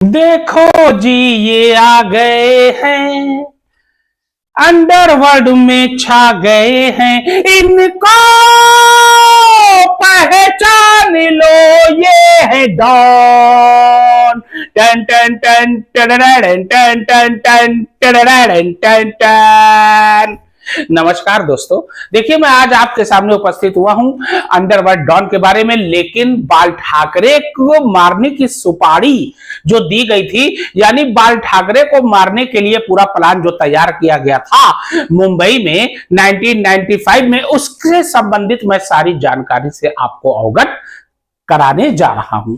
देखो जी ये आ गए हैं, अंडरवर्ल्ड में छा गए हैं, इनको पहचान लो, ये है डॉन। टन टन टन टन टन टन टन टन टन टन। नमस्कार दोस्तों, देखिए मैं आज आपके सामने उपस्थित हुआ हूं अंडरवर्ल्ड डॉन के बारे में, लेकिन बाल ठाकरे को मारने की सुपारी जो दी गई थी, यानी बाल ठाकरे को मारने के लिए पूरा प्लान जो तैयार किया गया था मुंबई में 1995 में, उससे संबंधित मैं सारी जानकारी से आपको अवगत कराने जा रहा हूं।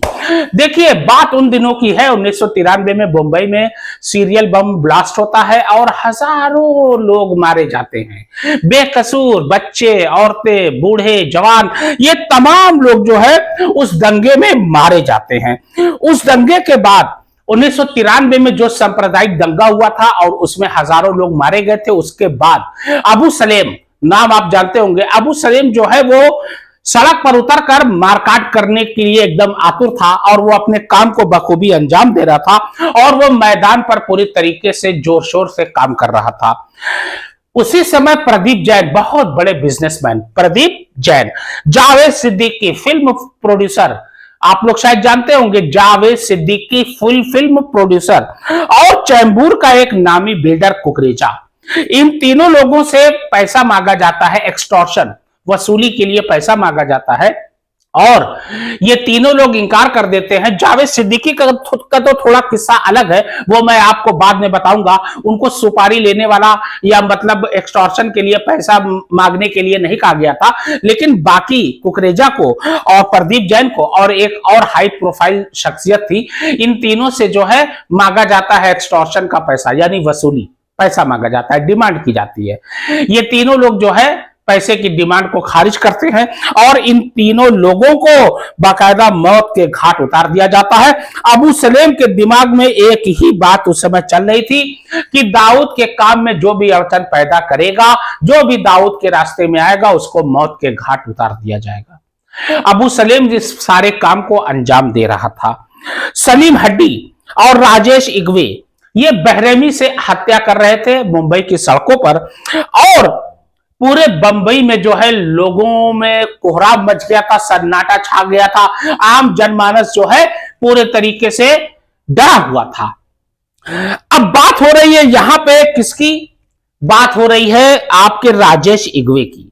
देखिए बात उन दिनों की है, 1993 में मुंबई में सीरियल बम ब्लास्ट होता है और हजारों लोग मारे जाते हैं। बेकसूर बच्चे, औरतें, बूढ़े, जवान, ये तमाम लोग जो है उस दंगे में मारे जाते हैं। उस दंगे के बाद 1993 में जो सांप्रदायिक दंगा हुआ था और उसमें हजारों लोग मारे गए थे, उसके बाद अबू सलेम, नाम आप जानते होंगे, अबू सलेम जो है वो सड़क पर उतरकर मारकाट करने के लिए एकदम आतुर था और वो अपने काम को बखूबी अंजाम दे रहा था और वो मैदान पर पूरी तरीके से जोर शोर से काम कर रहा था। उसी समय प्रदीप जैन, बहुत बड़े businessman Pradeep Jain, Javed Siddiqui film producer, आप लोग शायद जानते होंगे, Javed Siddiqui full film producer, और चैम्बूर का एक नामी बिल्डर कुकरेजा, इन तीनों लोगों से पैसा मांगा जाता है, एक्सटॉर्शन वसूली के लिए पैसा मांगा जाता है और ये तीनों लोग इंकार कर देते हैं। जावेद सिद्दीकी का तो थोड़ा किस्सा अलग है, वो मैं आपको बाद में बताऊंगा। उनको सुपारी लेने वाला या मतलब एक्सटॉर्शन के लिए पैसा मांगने के लिए नहीं कहा गया था, लेकिन बाकी कुकरेजा को और प्रदीप जैन को और एक और हाई प्रोफाइल शख्सियत थी, इन तीनों से जो है मांगा जाता है एक्सटॉर्शन का पैसा, यानी वसूली पैसा मांगा जाता है, डिमांड की जाती है। ये तीनों लोग जो है पैसे की डिमांड को खारिज करते हैं और इन तीनों लोगों को बाकायदा मौत के घाट उतार दिया जाता है। अबू सलेम के दिमाग में एक ही बात उस समय चल रही थी कि दाऊद के काम में जो भी अड़चन पैदा करेगा, जो भी दाऊद के रास्ते में आएगा, उसको मौत के घाट उतार दिया जाएगा। अबू सलेम जिस सारे काम को अंजाम दे रहा था, सलीम हड्डी और राजेश इग्वे ये बेरहमी से हत्या कर रहे थे मुंबई की सड़कों पर, और पूरे बंबई में जो है लोगों में कोहराम मच गया था, सन्नाटा छा गया था, आम जनमानस जो है पूरे तरीके से डरा हुआ था। अब बात हो रही है यहां पे किसकी बात हो रही है, आपके राजेश इग्वे की।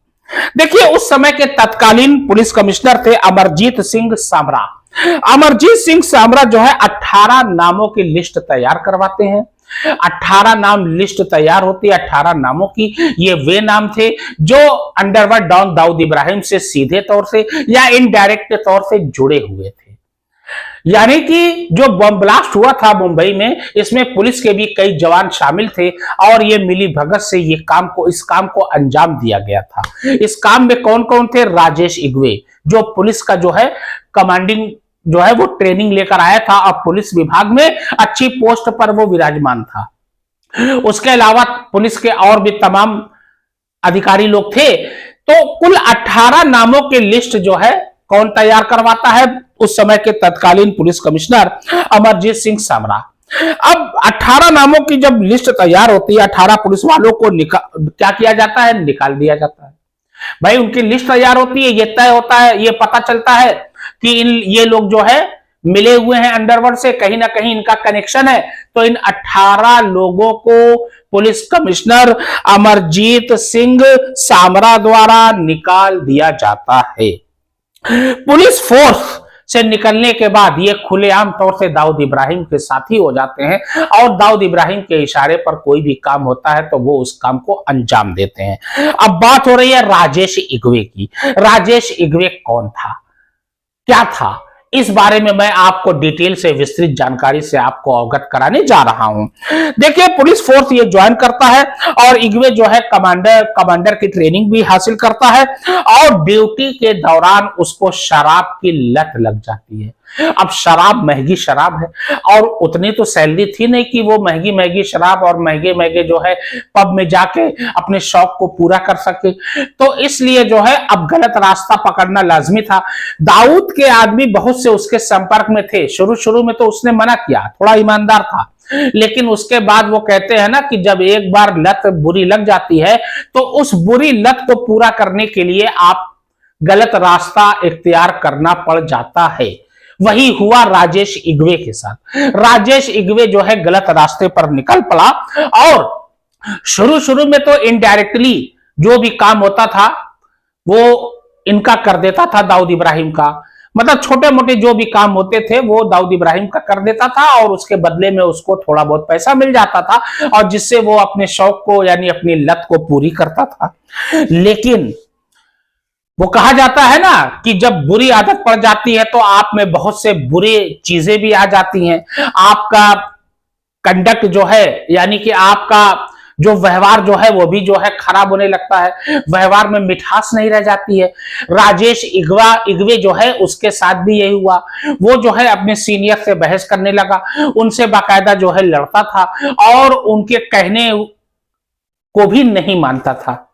देखिए उस समय के तत्कालीन पुलिस कमिश्नर थे अमरजीत सिंह सामरा। अमरजीत सिंह सामरा जो है 18 नामों की लिस्ट तैयार करवाते हैं। 18 नाम लिस्ट तैयार होती है 18 नामों की। ये वे नाम थे जो अंडरवर्ल्ड डॉन दाऊद इब्राहिम से सीधे तौर से या इनडायरेक्ट तौर से जुड़े हुए थे। यानी कि जो बम ब्लास्ट हुआ था मुंबई में, इसमें पुलिस के भी कई जवान शामिल थे और ये मिली भगत से इस काम को अंजाम दिया गया था। इस काम में कौन कौन थे? राजेश इग्वे जो पुलिस का जो है कमांडिंग जो है वो ट्रेनिंग लेकर आया था और पुलिस विभाग में अच्छी पोस्ट पर वो विराजमान था। उसके अलावा पुलिस के और भी तमाम अधिकारी लोग थे। तो कुल 18 नामों की लिस्ट जो है कौन तैयार करवाता है? उस समय के तत्कालीन पुलिस कमिश्नर अमरजीत सिंह सामरा। अब 18 नामों की जब लिस्ट तैयार होती है, 18 पुलिस वालों को क्या किया जाता है? निकाल दिया जाता है। भाई उनकी लिस्ट तैयार होती है, ये तय होता है, ये पता चलता है कि ये लोग जो है मिले हुए हैं अंडरवर्ल्ड से, कहीं ना कहीं इनका कनेक्शन है, तो इन 18 लोगों को पुलिस कमिश्नर अमरजीत सिंह सामरा द्वारा निकाल दिया जाता है। पुलिस फोर्स से निकलने के बाद ये खुलेआम तौर से दाऊद इब्राहिम के साथी हो जाते हैं और दाऊद इब्राहिम के इशारे पर कोई भी काम होता है तो वो उस काम को अंजाम देते हैं। अब बात हो रही है राजेश इग्वे की। राजेश इग्वे कौन था, क्या था, इस बारे में मैं आपको डिटेल से विस्तृत जानकारी से आपको अवगत कराने जा रहा हूं। देखिए पुलिस फोर्स ये ज्वाइन करता है और इग्वे जो है कमांडर की ट्रेनिंग भी हासिल करता है और ड्यूटी के दौरान उसको शराब की लत लग जाती है। अब शराब महंगी शराब है, और उतनी तो सैलरी थी नहीं कि वो महंगी महंगी शराब और महंगे महंगे जो है पब में जाके अपने शौक को पूरा कर सके। तो इसलिए जो है अब गलत रास्ता पकड़ना लाजमी था। दाऊद के आदमी बहुत से उसके संपर्क में थे। शुरू शुरू में तो उसने मना किया, थोड़ा ईमानदार था, लेकिन उसके बाद वो कहते हैं ना कि जब एक बार लत बुरी लग जाती है तो उस बुरी लत को पूरा करने के लिए आप गलत रास्ता इख्तियार करना पड़ जाता है। वही हुआ राजेश इग्वे के साथ। राजेश इग्वे जो है गलत रास्ते पर निकल पड़ा, और शुरू शुरू में तो इनडायरेक्टली जो भी काम होता था वो इनका कर देता था, दाऊद इब्राहिम का। मतलब छोटे मोटे जो भी काम होते थे वो दाऊद इब्राहिम का कर देता था, और उसके बदले में उसको थोड़ा बहुत पैसा मिल जाता था, और जिससे वो अपने शौक को यानी अपनी लत को पूरी करता था। लेकिन वो कहा जाता है ना कि जब बुरी आदत पड़ जाती है तो आप में बहुत से बुरी चीजें भी आ जाती हैं। आपका कंडक्ट जो है यानी कि आपका जो व्यवहार जो है वो भी जो है खराब होने लगता है, व्यवहार में मिठास नहीं रह जाती है। राजेश इग्वे जो है उसके साथ भी यही हुआ। वो जो है अपने सीनियर से बहस करने लगा, उनसे बाकायदा जो है लड़ता था, और उनके कहने को भी नहीं मानता था।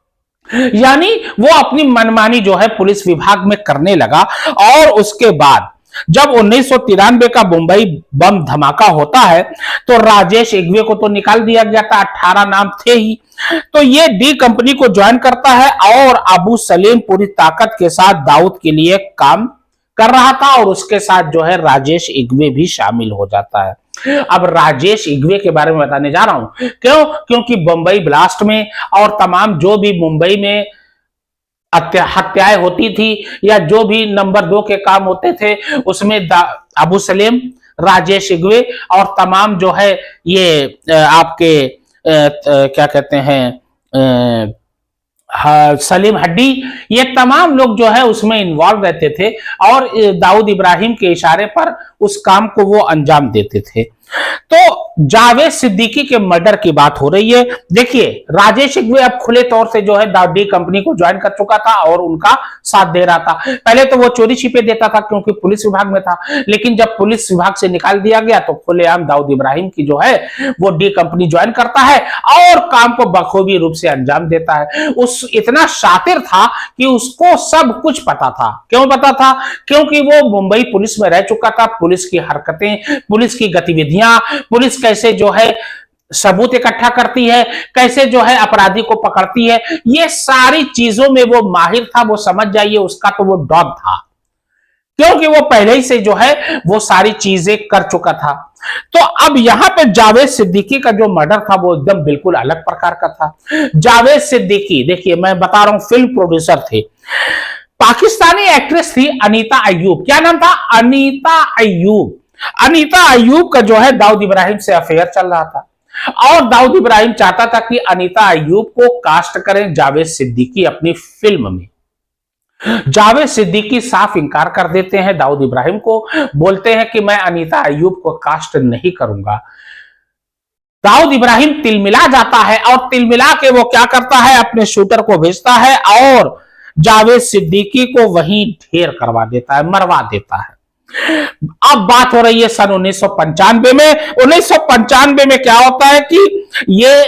यानी वो अपनी मनमानी जो है पुलिस विभाग में करने लगा। और उसके बाद जब 1993 का मुंबई बम धमाका होता है तो राजेश इग्वे को तो निकाल दिया गया था, 18 नाम थे ही। तो ये डी कंपनी को ज्वाइन करता है, और अबू सलीम पूरी ताकत के साथ दाऊद के लिए काम कर रहा था, और उसके साथ जो है राजेश इग्वे भी शामिल हो जाता है। अब राजेश इग्वे के बारे में बताने जा रहा हूं, क्योंकि बंबई ब्लास्ट में और तमाम जो भी मुंबई में हत्याएं होती थी या जो भी नंबर 2 के काम होते थे उसमें अबू सलीम, राजेश इग्वे और तमाम जो है ये आपके क्या कहते हैं सलीम हड्डी, ये तमाम लोग जो है उसमें इन्वॉल्व रहते थे, और दाऊद इब्राहिम के इशारे पर उस काम को वो अंजाम देते थे। तो जावेद सिद्दीकी के मर्डर की बात हो रही है। देखिए राजेश इग्वे अब खुले तौर से जो है डी कंपनी को ज्वाइन कर चुका था और उनका साथ दे रहा था। पहले तो वो चोरी छिपे देता था क्योंकि पुलिस विभाग में था, लेकिन जब पुलिस विभाग से निकाल दिया गया तो खुलेआम दाऊद इब्राहिम की जो है वो डी कंपनी ज्वाइन करता है और काम को बखूबी रूप से अंजाम देता है। उस इतना शातिर था कि उसको सब कुछ पता था। क्यों पता था? क्योंकि वो मुंबई पुलिस में रह चुका था। पुलिस की हरकतें, पुलिस की गतिविधियां, पुलिस कैसे जो है सबूत इकट्ठा करती है, कैसे जो है अपराधी को पकड़ती है, ये सारी चीजों में वो माहिर था। वो समझ जाइए उसका तो वो डॉग था, क्योंकि वो पहले ही से जो है वो सारी चीजें कर चुका था। तो अब यहां पे जावेद सिद्दीकी का जो मर्डर था वो एकदम बिल्कुल अलग प्रकार का था। जावेद सिद्दीकी, देखिए मैं बता रहा हूं, फिल्म प्रोड्यूसर थे। पाकिस्तानी एक्ट्रेस थी अनीता अय्यूब। क्या नाम था? अनीता अय्यूब। अनीता अय्यूब का जो है दाऊद इब्राहिम से अफेयर चल रहा था, और दाऊद इब्राहिम चाहता था कि अनीता अय्यूब को कास्ट करें जावेद सिद्दीकी अपनी फिल्म में। जावेद सिद्दीकी साफ इंकार कर देते हैं दाऊद इब्राहिम को, बोलते हैं कि मैं अनीता अय्यूब को कास्ट नहीं करूंगा। दाऊद इब्राहिम तिलमिला जाता है, और तिलमिला के वो क्या करता है, अपने शूटर को भेजता है और जावेद सिद्दीकी को वहीं ढेर करवा देता है, मरवा देता है। अब बात हो रही है सन 1995 में। 1995 में क्या होता है कि ये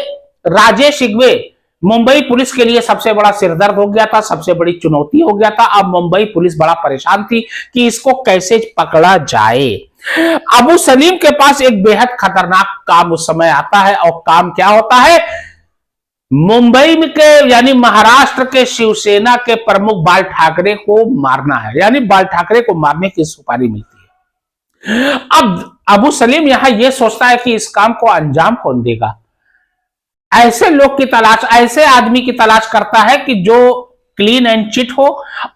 राजेश इग्वे मुंबई पुलिस के लिए सबसे बड़ा सिरदर्द हो गया था, सबसे बड़ी चुनौती हो गया था। अब मुंबई पुलिस बड़ा परेशान थी कि इसको कैसे पकड़ा जाए। अबू सलीम के पास एक बेहद खतरनाक काम उस समय आता है, और काम क्या होता है? मुंबई में के यानी महाराष्ट्र के शिवसेना के प्रमुख बाल ठाकरे को मारना है, यानी बाल ठाकरे को मारने की सुपारी मिलती है। अब अबू सलीम यहां यह सोचता है कि इस काम को अंजाम कौन देगा। ऐसे लोग की तलाश, ऐसे आदमी की तलाश करता है कि जो क्लीन एंड चिट हो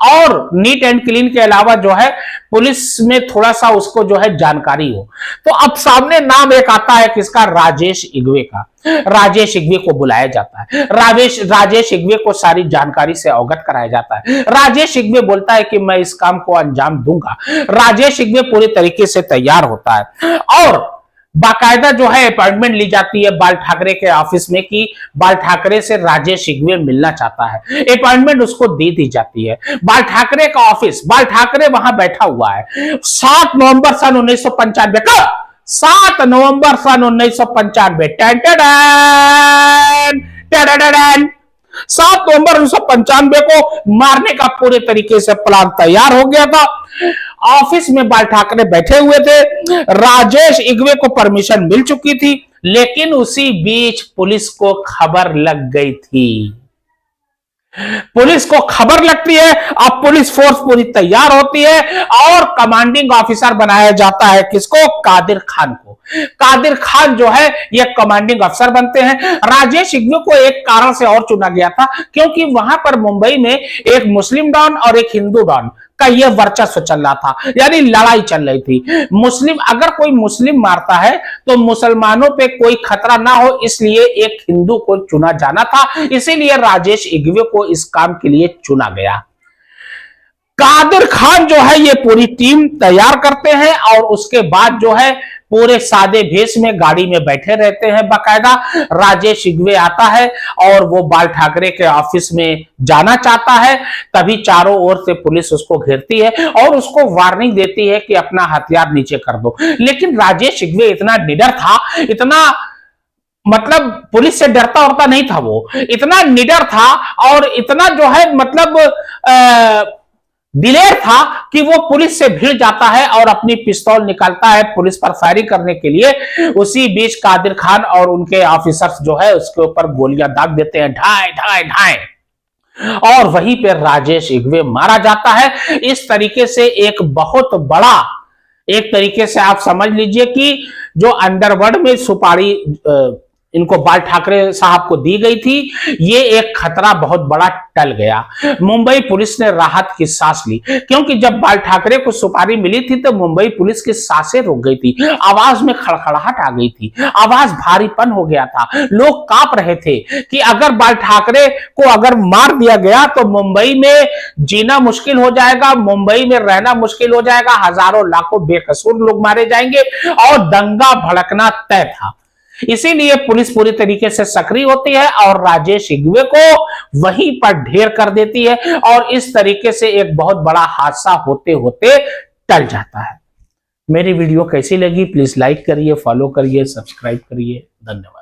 और नीट एंड क्लीन के अलावा जो है पुलिस में थोड़ा सा उसको जो है जानकारी हो। तो अब सामने नाम एक आता है किसका? राजेश इग्वे का। राजेश इग्वे को बुलाया जाता है, राजेश इग्वे को सारी जानकारी से अवगत कराया जाता है। राजेश इग्वे बोलता है कि मैं इस काम को अंजाम दूंगा। राजेश इग्वे पूरे तरीके से तैयार होता है, और बाकायदा जो है अपॉइंटमेंट ली जाती है बाल ठाकरे के ऑफिस में कि बाल ठाकरे से राजेश इग्वे मिलना चाहता है। अपॉइंटमेंट उसको दे दी जाती है। बाल ठाकरे का ऑफिस, बाल ठाकरे वहां बैठा हुआ है। 7 नवंबर सन 1995 का, 7 नवंबर सन 1995, 7 नवंबर 1995 को मारने का पूरे तरीके से प्लान तैयार हो गया था। ऑफिस में बाल ठाकरे बैठे हुए थे। राजेश इग्वे को परमिशन मिल चुकी थी, लेकिन उसी बीच पुलिस को खबर लग गई थी। पुलिस को खबर लगती है। अब पुलिस फोर्स पूरी तैयार होती है और कमांडिंग ऑफिसर बनाया जाता है किसको? कादिर खान को। कादिर खान जो है ये कमांडिंग अफसर बनते हैं। राजेश इग्वे को एक कारण से और चुना गया था, क्योंकि वहां पर मुंबई में एक मुस्लिम डॉन और एक हिंदू डॉन का ये वर्चस्व चल रहा था, यानी लड़ाई चल रही थी। मुस्लिम, अगर कोई मुस्लिम मारता है तो मुसलमानों पे कोई खतरा ना हो, इसलिए एक हिंदू को चुना जाना था। इसीलिए राजेश इग्वे को इस काम के लिए चुना गया। कादिर खान जो है ये पूरी टीम तैयार करते हैं और उसके बाद जो है पूरे सादे भेष में गाड़ी में बैठे रहते हैं। बाकायदा राजेश इग्वे आता है और वो बाल ठाकरे के ऑफिस में जाना चाहता है। तभी चारों ओर से पुलिस उसको घेरती है और उसको वार्निंग देती है कि अपना हथियार नीचे कर दो। लेकिन राजेश इग्वे इतना निडर था, इतना मतलब पुलिस से डरता उड़ता नहीं था, वो इतना निडर था और इतना जो है मतलब दिलेर था कि वो पुलिस से भिड़ जाता है और अपनी पिस्तौल निकालता है पुलिस पर फायरिंग करने के लिए। उसी बीच कादिर खान और उनके ऑफिसर्स जो है उसके ऊपर गोलियां दाग देते हैं, ढाई ढाई ढाई, और वहीं पे राजेश इग्वे मारा जाता है। इस तरीके से एक बहुत बड़ा, एक तरीके से आप समझ लीजिए कि जो अंडरवर्ल्ड में सुपारी इनको बाल ठाकरे साहब को दी गई थी, ये एक खतरा बहुत बड़ा टल गया। मुंबई पुलिस ने राहत की सांस ली, क्योंकि जब बाल ठाकरे को सुपारी मिली थी तो मुंबई पुलिस की सांसें रुक गई थी, आवाज में खड़खड़ाहट आ गई थी, आवाज भारीपन हो गया था। लोग कांप रहे थे कि अगर बाल ठाकरे को अगर मार दिया गया तो मुंबई में जीना मुश्किल हो जाएगा, मुंबई में रहना मुश्किल हो जाएगा, हजारों लाखों बेकसूर लोग मारे जाएंगे और दंगा भड़कना तय था। इसीलिए पुलिस पूरी तरीके से सक्रिय होती है और राजेश इग्वे को वहीं पर ढेर कर देती है और इस तरीके से एक बहुत बड़ा हादसा होते होते टल जाता है। मेरी वीडियो कैसी लगी प्लीज लाइक करिए, फॉलो करिए, सब्सक्राइब करिए। धन्यवाद।